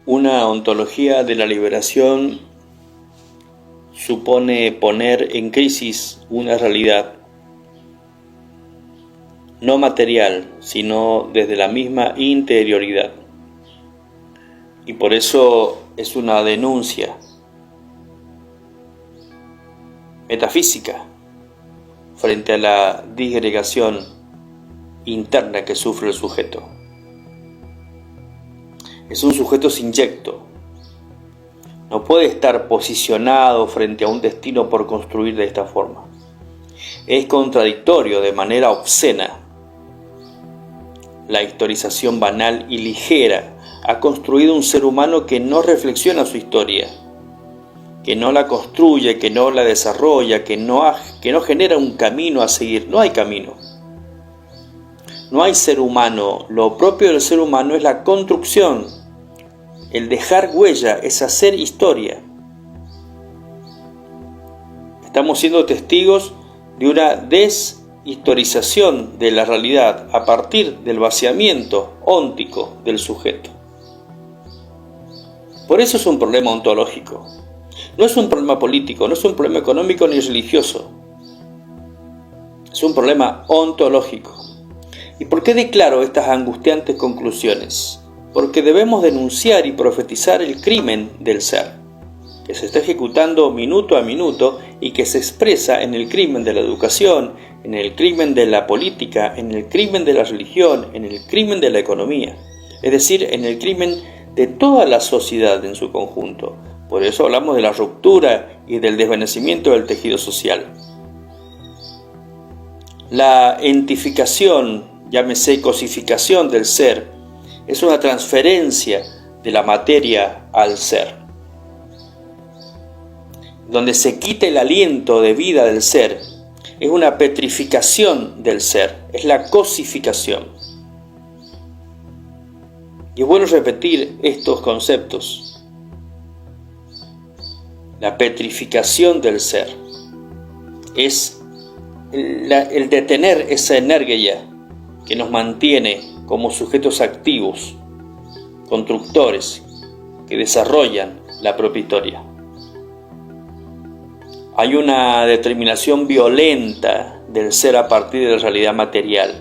Una ontología de la liberación supone poner en crisis una realidad no material, sino desde la misma interioridad. Y por eso es una denuncia metafísica frente a la disgregación interna que sufre el sujeto. Es un sujeto sinyecto. No puede estar posicionado frente a un destino por construir de esta forma. Es contradictorio de manera obscena. La historización banal y ligera ha construido un ser humano que no reflexiona su historia, que no la construye, que no la desarrolla, que no genera un camino a seguir. No hay camino. No hay ser humano. Lo propio del ser humano es la construcción. El dejar huella es hacer historia. Estamos siendo testigos de una deshistorización de la realidad a partir del vaciamiento óntico del sujeto. Por eso es un problema ontológico. No es un problema político, no es un problema económico ni religioso. Es un problema ontológico. ¿Y por qué declaro estas angustiantes conclusiones? Porque debemos denunciar y profetizar el crimen del ser, que se está ejecutando minuto a minuto y que se expresa en el crimen de la educación, en el crimen de la política, en el crimen de la religión, en el crimen de la economía, es decir, en el crimen de toda la sociedad en su conjunto. Por eso hablamos de la ruptura y del desvanecimiento del tejido social. La entificación, llámese cosificación del ser, es una transferencia de la materia al ser, donde se quita el aliento de vida del ser. Es una petrificación del ser, es la cosificación. Y es bueno repetir estos conceptos. La petrificación del ser es el detener esa energía que nos mantiene como sujetos activos, constructores, que desarrollan la propia historia. Hay una determinación violenta del ser a partir de la realidad material.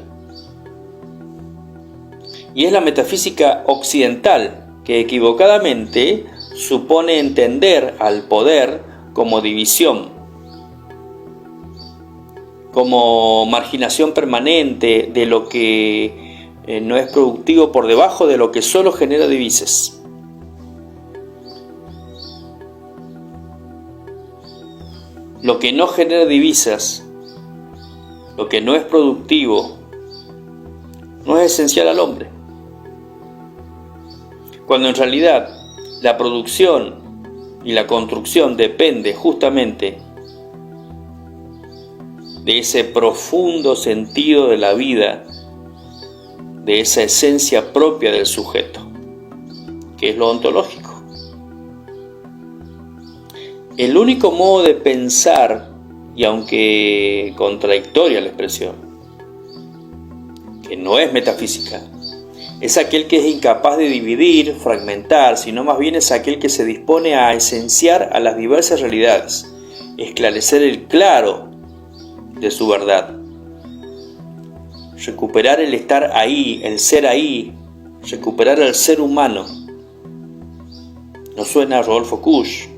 Y es la metafísica occidental que equivocadamente supone entender al poder como división, como marginación permanente de lo que no es productivo por debajo de lo que solo genera divisas. Lo que no genera divisas, lo que no es productivo, no es esencial al hombre. Cuando en realidad la producción y la construcción depende justamente de ese profundo sentido de la vida, de esa esencia propia del sujeto, que es lo ontológico. El único modo de pensar, y aunque contradictoria la expresión, que no es metafísica, es aquel que es incapaz de dividir, fragmentar, sino más bien es aquel que se dispone a esenciar a las diversas realidades, esclarecer el claro de su verdad, recuperar el estar ahí, el ser ahí, recuperar al ser humano. ¿No suena a Rodolfo Kusch?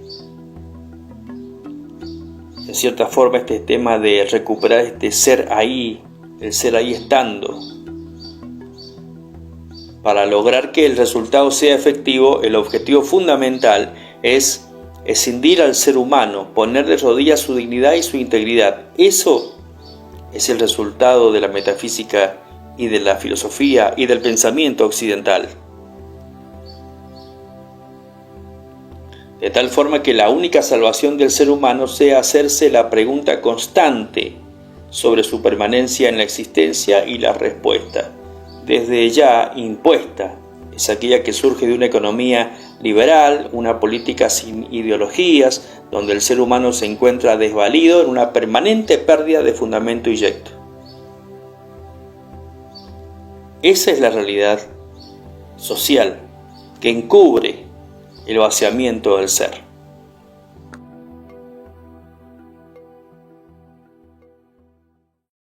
En cierta forma este tema de recuperar este ser ahí, el ser ahí estando. Para lograr que el resultado sea efectivo, el objetivo fundamental es escindir al ser humano, poner de rodillas su dignidad y su integridad. Eso es el resultado de la metafísica y de la filosofía y del pensamiento occidental. De tal forma que la única salvación del ser humano sea hacerse la pregunta constante sobre su permanencia en la existencia, y la respuesta, desde ya impuesta, es aquella que surge de una economía liberal, una política sin ideologías, donde el ser humano se encuentra desvalido en una permanente pérdida de fundamento yecto. Esa es la realidad social que encubre el vaciamiento del ser.